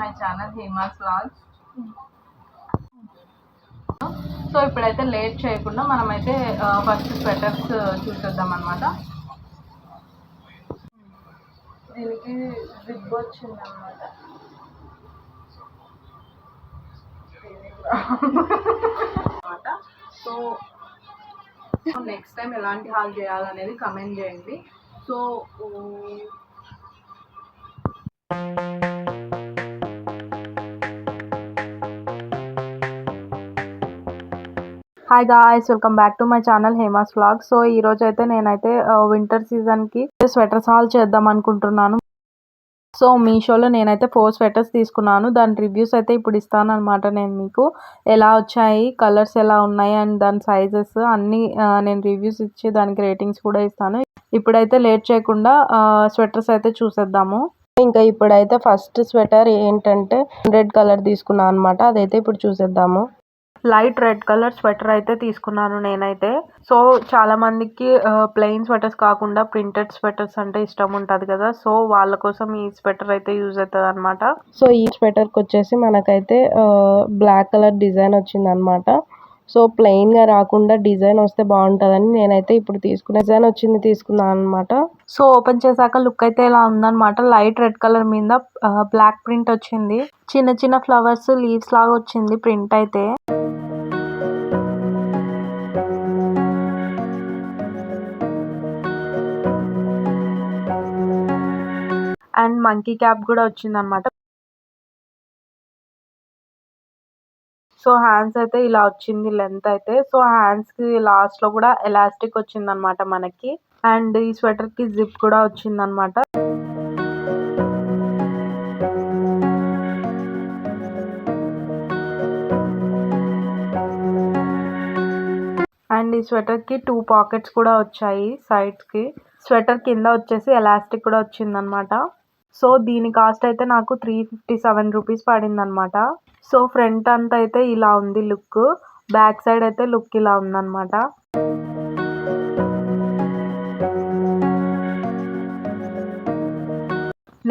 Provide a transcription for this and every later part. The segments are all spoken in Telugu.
My channel Hema's vlogs. So ఇప్పుడైతే లేట్ చేయకుండా మనమైతే ఫస్ట్ స్వెటర్స్ చూసేద్దాం అనమాట. దీనికి జిప్ వచ్చింది అనమాట. సో నెక్స్ట్ టైం ఎలాంటి హాల్ చేయాలనేది కమెంట్ చేయండి. So hi guys, welcome back to my channel Hema's vlogs. So ఈరోజు అయితే నేనైతే వింటర్ సీజన్కి స్వెటర్స్ హాల్ చేద్దాం అనుకుంటున్నాను. సో మీషోలో నేనైతే 4 స్వెటర్స్ తీసుకున్నాను. దాని రివ్యూస్ అయితే ఇప్పుడు ఇస్తాను అనమాట. నేను మీకు ఎలా వచ్చాయి, కలర్స్ ఎలా ఉన్నాయి అండ్ దాని సైజెస్ అన్నీ నేను రివ్యూస్ ఇచ్చి దానికి రేటింగ్స్ కూడా ఇస్తాను. ఇప్పుడైతే లేట్ చేయకుండా స్వెటర్స్ అయితే చూసేద్దాము. ఇంకా ఇప్పుడైతే ఫస్ట్ స్వెటర్ ఏంటంటే రెడ్ కలర్ తీసుకున్నాను అనమాట. అదైతే ఇప్పుడు చూసేద్దాము. లైట్ రెడ్ కలర్ స్వెటర్ అయితే తీసుకున్నాను నేనైతే. సో చాలా మందికి ప్లెయిన్ స్వెటర్స్ కాకుండా ప్రింటెడ్ స్వెటర్స్ అంటే ఇష్టం ఉంటుంది కదా. సో వాళ్ళ కోసం ఈ స్వెటర్ అయితే యూజ్ అవుతుంది అనమాట. సో ఈ స్వెటర్కి వచ్చేసి మనకైతే బ్లాక్ కలర్ డిజైన్ వచ్చింది అనమాట. సో ప్లెయిన్ గా రాకుండా డిజైన్ వస్తే బాగుంటుందని నేనైతే ఇప్పుడు తీసుకున్న డిజైన్ వచ్చింది తీసుకున్నాను అనమాట. సో ఓపెన్ చేశాక లుక్ అయితే ఇలా ఉందన్నమాట. లైట్ రెడ్ కలర్ మీద బ్లాక్ ప్రింట్ వచ్చింది. చిన్న చిన్న ఫ్లవర్స్ లీవ్స్ లాగా వచ్చింది ప్రింట్ అయితే. అండ్ మంకీ క్యాప్ కూడా వచ్చింది అనమాట. సో హ్యాండ్స్ అయితే ఇలా వచ్చింది లెంత్ అయితే. సో హ్యాండ్స్ కి లాస్ట్ లో కూడా ఎలాస్టిక్ వచ్చింది అనమాట మనకి. అండ్ ఈ స్వెటర్ కి జిప్ కూడా వచ్చింది అనమాట. అండ్ ఈ స్వెటర్ కి 2 పాకెట్స్ కూడా వచ్చాయి సైడ్స్ కి. స్వెటర్ కింద వచ్చేసి ఎలాస్టిక్ కూడా వచ్చింది అనమాట. సో దీని కాస్ట్ అయితే నాకు 357 రూపీస్ పడింది అనమాట. సో ఫ్రంట్ అంతా అయితే ఇలా ఉంది లుక్. బ్యాక్ సైడ్ అయితే లుక్ ఇలా ఉందన్నమాట.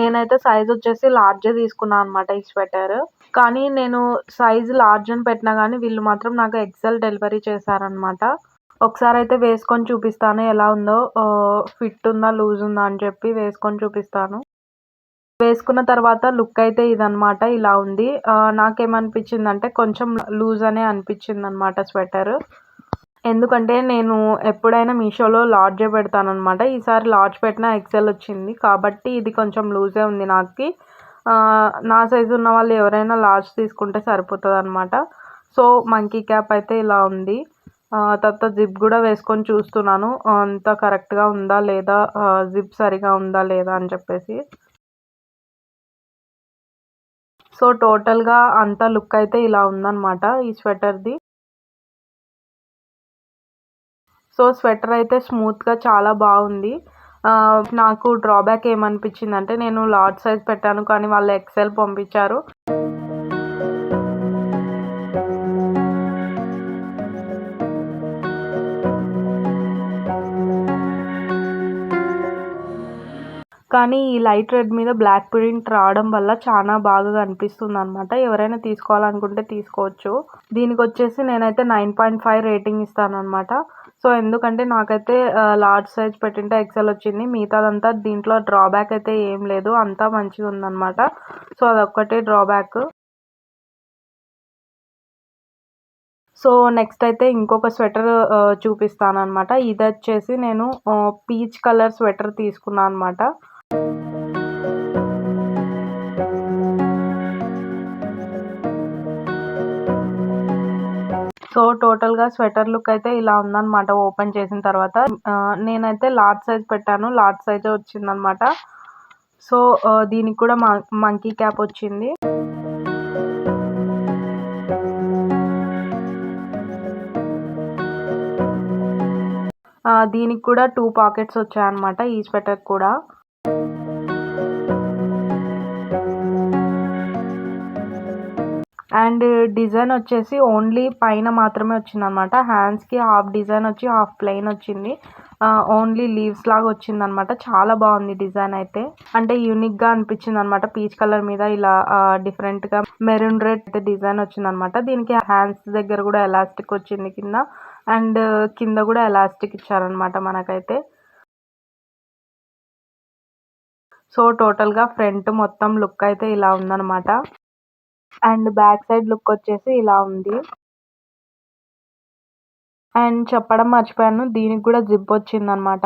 నేనైతే సైజ్ వచ్చేసి లార్జ్ తీసుకున్నాను అనమాట ఈ స్వెటర్. కానీ నేను సైజ్ లార్జ్ అని పెట్టినా కానీ వీళ్ళు మాత్రం నాకు ఎక్సెల్ డెలివరీ చేశారనమాట. ఒకసారి అయితే వేసుకొని చూపిస్తాను ఎలా ఉందో, ఫిట్ ఉందా లూజ్ ఉందా అని చెప్పి వేసుకొని చూపిస్తాను. వేసుకున్న తర్వాత లుక్ అయితే ఇదనమాట, ఇలా ఉంది. నాకేమనిపించింది అంటే కొంచెం లూజ్ అనే అనిపించింది అనమాట స్వెటర్. ఎందుకంటే నేను ఎప్పుడైనా మీషోలో లార్జే పెడతాను అనమాట. ఈసారి లార్జ్ పెట్టిన ఎక్సెల్ వచ్చింది కాబట్టి ఇది కొంచెం లూజే ఉంది నాకు. నా సైజు ఉన్న వాళ్ళు ఎవరైనా లార్జ్ తీసుకుంటే సరిపోతుంది అనమాట. సో మంకీ క్యాప్ అయితే ఇలా ఉంది. తర్వాత జిప్ కూడా వేసుకొని చూస్తున్నాను అంతా కరెక్ట్గా ఉందా లేదా, జిప్ సరిగా ఉందా లేదా అని చెప్పేసి. సో టోటల్గా అంతా లుక్ అయితే ఇలా ఉందన్నమాట ఈ స్వెటర్ది. సో స్వెటర్ అయితే స్మూత్గా చాలా బాగుంది. నాకు డ్రాబ్యాక్ ఏమనిపించింది అంటే నేను లార్జ్ సైజ్ పెట్టాను కానీ వాళ్ళు ఎక్సెల్ పంపించారు. కానీ ఈ లైట్ రెడ్ మీద బ్లాక్ ప్రింట్ రావడం వల్ల చాలా బాగా కనిపిస్తుంది అనమాట. ఎవరైనా తీసుకోవాలనుకుంటే తీసుకోవచ్చు. దీనికి వచ్చేసి నేనైతే 9.5 రేటింగ్ ఇస్తాను అనమాట. సో ఎందుకంటే నాకైతే లార్జ్ సైజ్ పెట్టింటే ఎక్సెల్ వచ్చింది. మిగతాదంతా దీంట్లో డ్రాబ్యాక్ అయితే ఏం లేదు, అంతా మంచిగా ఉందన్నమాట. సో అదొక్కటే డ్రాబ్యాక్. సో నెక్స్ట్ అయితే ఇంకొక స్వెటర్ చూపిస్తాను అనమాట. ఇది వచ్చేసి నేను పీచ్ కలర్ స్వెటర్ తీసుకున్నాను అనమాట. సో టోటల్గా స్వెటర్ లుక్ అయితే ఇలా ఉందన్నమాట ఓపెన్ చేసిన తర్వాత. నేనైతే లార్జ్ సైజ్ పెట్టాను, లార్జ్ సైజే వచ్చిందనమాట. సో దీనికి కూడా మంకీ క్యాప్ వచ్చింది. దీనికి కూడా 2 పాకెట్స్ వచ్చాయన్నమాట ఈ స్వెటర్ కూడా. అండ్ డిజైన్ వచ్చేసి ఓన్లీ పైన మాత్రమే వచ్చింది అనమాట. హ్యాండ్స్కి హాఫ్ డిజైన్ వచ్చి హాఫ్ ప్లెయిన్ వచ్చింది. ఓన్లీ లీవ్స్ లాగా వచ్చిందనమాట. చాలా బాగుంది డిజైన్ అయితే. అంటే యూనిక్గా అనిపించింది అనమాట. పీచ్ కలర్ మీద ఇలా డిఫరెంట్గా మెరూన్ రెడ్ డిజైన్ వచ్చిందనమాట. దీనికి హ్యాండ్స్ దగ్గర కూడా ఎలాస్టిక్ వచ్చింది కింద. అండ్ కింద కూడా ఎలాస్టిక్ ఇచ్చారనమాట మనకైతే. సో టోటల్గా ఫ్రంట్ మొత్తం లుక్ అయితే ఇలా ఉందనమాట. అండ్ బ్యాక్ సైడ్ లుక్ వచ్చేసి ఇలా ఉంది. అండ్ చెప్పడం మర్చిపోయాను, దీనికి కూడా జిప్ వచ్చిందనమాట.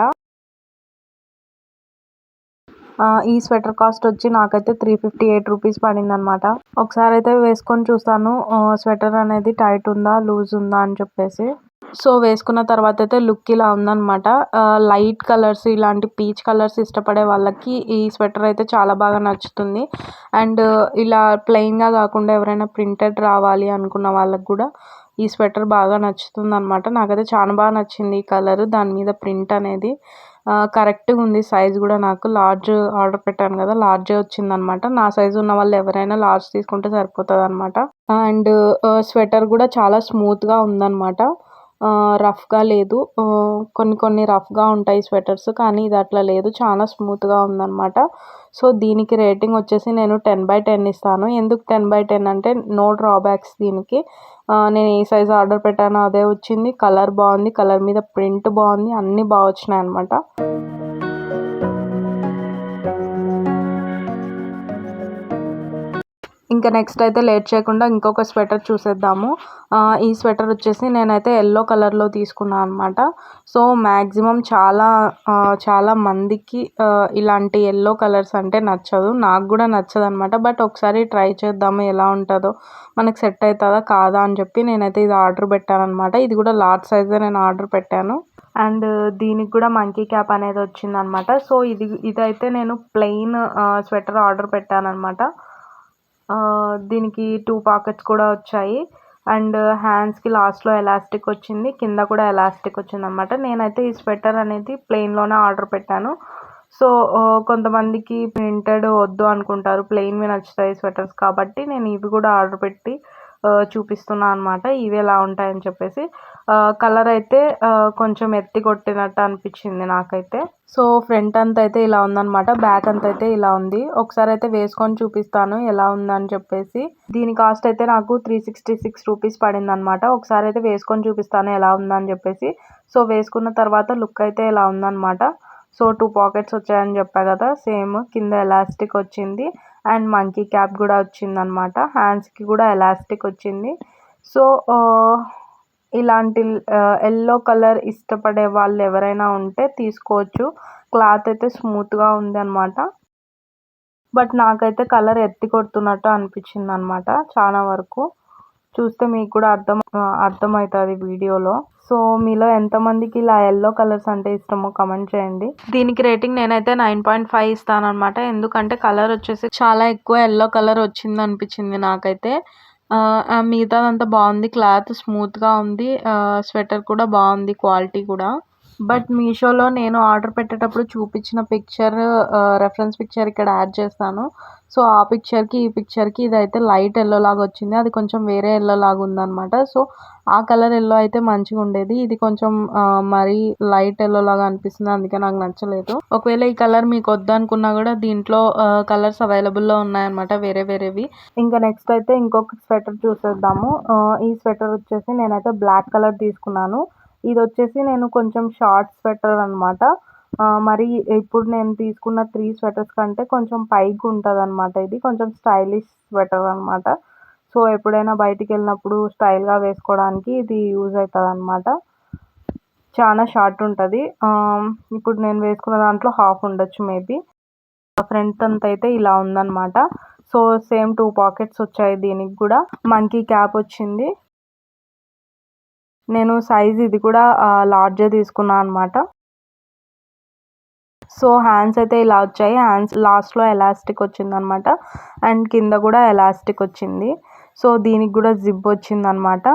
ఈ స్వెటర్ కాస్ట్ వచ్చి నాకైతే 358 రూపీస్ పడిందనమాట. ఒకసారి అయితే వేసుకొని చూస్తాను స్వెటర్ అనేది టైట్ ఉందా లూజ్ ఉందా అని చెప్పేసి. సో వేసుకున్న తర్వాత అయితే లుక్ ఇలా ఉందనమాట. లైట్ కలర్స్ ఇలాంటి పీచ్ కలర్స్ ఇష్టపడే వాళ్ళకి ఈ స్వెటర్ అయితే చాలా బాగా నచ్చుతుంది. అండ్ ఇలా ప్లెయిన్గా కాకుండా ఎవరైనా ప్రింటెడ్ రావాలి అనుకున్న వాళ్ళకి కూడా ఈ స్వెటర్ బాగా నచ్చుతుంది అనమాట. నాకైతే చాలా బాగా నచ్చింది ఈ కలర్, దాని మీద ప్రింట్ అనేది కరెక్ట్గా ఉంది. సైజ్ కూడా నాకు లార్జ్ ఆర్డర్ పెట్టాను కదా, లార్జే వచ్చిందనమాట. నా సైజు ఉన్న వాళ్ళు ఎవరైనా లార్జ్ తీసుకుంటే సరిపోతుంది అనమాట. అండ్ స్వెటర్ కూడా చాలా స్మూత్గా ఉందన్నమాట. రఫ్గా లేదు. కొన్ని రఫ్గా ఉంటాయి స్వెటర్స్, కానీ ఇది అట్లా లేదు, చాలా స్మూత్గా ఉందన్నమాట. సో దీనికి రేటింగ్ వచ్చేసి నేను 10/10 ఇస్తాను. ఎందుకు 10/10 అంటే నో డ్రాబ్యాక్స్ దీనికి. నేను ఏ సైజ్ ఆర్డర్ పెట్టానో అదే వచ్చింది. కలర్ బాగుంది, కలర్ మీద ప్రింట్ బాగుంది, అన్నీ బాగా వచ్చినాయి అనమాట. ఇంకా నెక్స్ట్ అయితే లేట్ చేయకుండా ఇంకొక స్వెటర్ చూసేద్దాము. ఈ స్వెటర్ వచ్చేసి నేనైతే ఎల్లో కలర్లో తీసుకున్నాను అనమాట. సో మ్యాక్సిమం చాలా మందికి ఇలాంటి ఎల్లో కలర్స్ అంటే నచ్చదు, నాకు కూడా నచ్చదు అనమాట. బట్ ఒకసారి ట్రై చేద్దాము ఎలా ఉంటుందో, మనకు సెట్ అవుతుందా కాదా అని చెప్పి నేనైతే ఇది ఆర్డర్ పెట్టాను అనమాట. ఇది కూడా లార్జ్ సైజే నేను ఆర్డర్ పెట్టాను. అండ్ దీనికి కూడా మంకీ క్యాప్ అనేది వచ్చిందనమాట. సో ఇదైతే నేను ప్లెయిన్ స్వెటర్ ఆర్డర్ పెట్టాను అనమాట. దీనికి 2 పాకెట్స్ కూడా వచ్చాయి. అండ్ హ్యాండ్స్కి లాస్ట్లో ఎలాస్టిక్ వచ్చింది, కింద కూడా ఎలాస్టిక్ వచ్చిందనమాట. నేనైతే ఈ స్వెటర్ అనేది ప్లెయిన్లోనే ఆర్డర్ పెట్టాను. సో కొంతమందికి ప్రింటెడ్ వద్దు అనుకుంటారు, ప్లెయిన్వి నచ్చుతాయి స్వెటర్స్, కాబట్టి నేను ఇవి కూడా ఆర్డర్ పెట్టి చూపిస్తున్నాను అనమాట ఇవి ఎలా ఉంటాయని చెప్పేసి. కలర్ అయితే కొంచెం ఎత్తి కొట్టినట్టు అనిపించింది నాకైతే. సో ఫ్రంట్ అంతా అయితే ఇలా ఉందన్నమాట, బ్యాక్ అంతా అయితే ఇలా ఉంది. ఒకసారి అయితే వేసుకొని చూపిస్తాను ఎలా ఉందని చెప్పేసి. దీని కాస్ట్ అయితే నాకు 366 రూపీస్ పడింది అనమాట. ఒకసారి అయితే వేసుకొని చూపిస్తాను ఎలా ఉందని చెప్పేసి. సో వేసుకున్న తర్వాత లుక్ అయితే ఇలా ఉందన్నమాట. సో 2 పాకెట్స్ వచ్చాయని చెప్పా కదా, సేమ్ కింద ఎలాస్టిక్ వచ్చింది. అండ్ మంకీ క్యాప్ కూడా వచ్చిందనమాట. హ్యాండ్స్కి కూడా ఎలాస్టిక్ వచ్చింది. సో ఇలాంటి ఎల్లో కలర్ ఇష్టపడే వాళ్ళు ఎవరైనా ఉంటే తీసుకోవచ్చు. క్లాత్ అయితే స్మూత్గా ఉంది అనమాట. బట్ నాకైతే కలర్ ఎత్తి కొడుతున్నట్టు అనిపించింది అనమాట చాలా వరకు. చూస్తే మీకు కూడా అర్థమవుతుంది వీడియోలో. సో మీలో ఎంతమందికి ఇలా ఎల్లో కలర్స్ అంటే ఇష్టమో కమెంట్ చేయండి. దీనికి రేటింగ్ నేనైతే 9.5 ఇస్తాను అనమాట. ఎందుకంటే కలర్ వచ్చేసి చాలా ఎక్కువ ఎల్లో కలర్ వచ్చింది అనిపించింది నాకైతే. మిగతాదంతా బాగుంది, క్లాత్ స్మూత్గా ఉంది, స్వెటర్ కూడా బాగుంది, క్వాలిటీ కూడా. బట్ మీషోలో నేను ఆర్డర్ పెట్టేటప్పుడు చూపించిన పిక్చర్ రెఫరెన్స్ పిక్చర్ ఇక్కడ యాడ్ చేస్తాను. సో ఆ పిక్చర్కి ఈ పిక్చర్కి ఇదైతే లైట్ ఎల్లో లాగా వచ్చింది, అది కొంచెం వేరే ఎల్లో లాగా ఉందన్నమాట. సో ఆ కలర్ ఎల్లో అయితే మంచిగా ఉండేది, ఇది కొంచెం మరీ లైట్ ఎల్లో లాగా అనిపిస్తుంది, అందుకే నాకు నచ్చలేదు. ఒకవేళ ఈ కలర్ మీకు వద్దనుకున్నా కూడా దీంట్లో కలర్స్ అవైలబుల్లో ఉన్నాయన్నమాట వేరేవి. ఇంకా నెక్స్ట్ అయితే ఇంకొక స్వెటర్ చూసేద్దాము. ఈ స్వెటర్ వచ్చేసి నేనైతే బ్లాక్ కలర్ తీసుకున్నాను. ఇది వచ్చేసి నేను కొంచెం షార్ట్ స్వెటర్ అనమాట. మరి ఇప్పుడు నేను తీసుకున్న 3 స్వెటర్స్ కంటే కొంచెం పైకి ఉంటుంది అనమాట. ఇది కొంచెం స్టైలిష్ స్వెటర్ అనమాట. సో ఎప్పుడైనా బయటికి వెళ్ళినప్పుడు స్టైల్గా వేసుకోవడానికి ఇది యూజ్ అవుతుంది అనమాట. చాలా షార్ట్ ఉంటుంది. ఇప్పుడు నేను వేసుకున్న దాంట్లో హాఫ్ ఉండొచ్చు మేబీ. ఫ్రంట్ అంతా అయితే ఇలా ఉందన్నమాట. సో సేమ్ 2 పాకెట్స్ వచ్చాయి. దీనికి కూడా మంకీ క్యాప్ వచ్చింది. నేను సైజ్ ఇది కూడా లార్జే తీసుకున్నాను అనమాట. సో హ్యాండ్స్ అయితే ఇలా వచ్చాయి. హ్యాండ్స్ లాస్ట్లో ఎలాస్టిక్ వచ్చిందనమాట. అండ్ కింద కూడా ఎలాస్టిక్ వచ్చింది. సో దీనికి కూడా జిప్ వచ్చిందనమాట.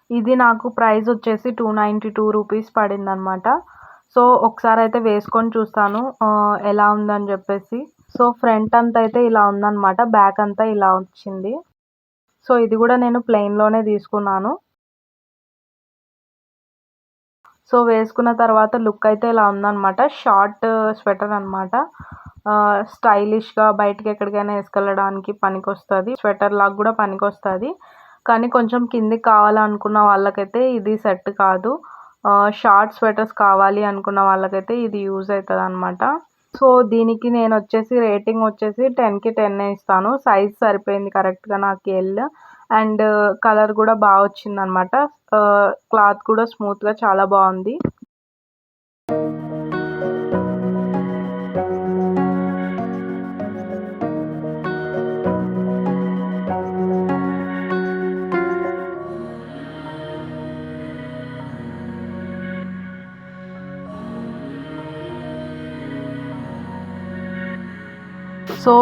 ఇది నాకు ప్రైస్ వచ్చేసి 292 రూపీస్ పడింది అనమాట. సో ఒకసారి అయితే వేసుకొని చూస్తాను ఎలా ఉందని చెప్పేసి. సో ఫ్రంట్ అంతా అయితే ఇలా ఉందన్నమాట, బ్యాక్ అంతా ఇలా వచ్చింది. సో ఇది కూడా నేను ప్లెయిన్లోనే తీసుకున్నాను. సో వేసుకున్న తర్వాత లుక్ అయితే ఇలా ఉందన్నమాట. షార్ట్ స్వెటర్ అనమాట. స్టైలిష్గా బయటకి ఎక్కడికైనా వేసుకెళ్ళడానికి పనికొస్తుంది. స్వెటర్ లాగా కూడా పనికొస్తుంది. కానీ కొంచెం కిందికి కావాలనుకున్న వాళ్ళకైతే ఇది సెట్ కాదు. షార్ట్ స్వెటర్స్ కావాలి అనుకున్న వాళ్ళకైతే ఇది యూజ్ అవుతుంది అనమాట. సో దీనికి నేను వచ్చేసి రేటింగ్ వచ్చేసి 10కి 10 ఇస్తాను. సైజ్ సరిపోయింది కరెక్ట్గా నాకు ఎల్. అండ్ కలర్ కూడా బాగా వచ్చింది అనమాట. క్లాత్ కూడా స్మూత్గా చాలా బాగుంది. సో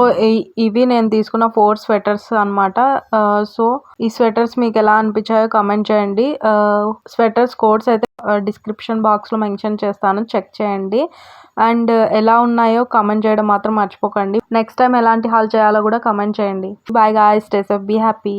ఇవి నేను తీసుకున్న 4 స్వెటర్స్ అనమాట. సో ఈ స్వెటర్స్ మీకు ఎలా అనిపించాయో కమెంట్ చేయండి. స్వెటర్స్ కోడ్స్ అయితే డిస్క్రిప్షన్ బాక్స్లో మెన్షన్ చేస్తాను, చెక్ చేయండి. అండ్ ఎలా ఉన్నాయో కమెంట్ చేయడం మాత్రం మర్చిపోకండి. నెక్స్ట్ టైం ఎలాంటి హాల్ చేయాలో కూడా కమెంట్ చేయండి. Bye guys, stay safe, be happy.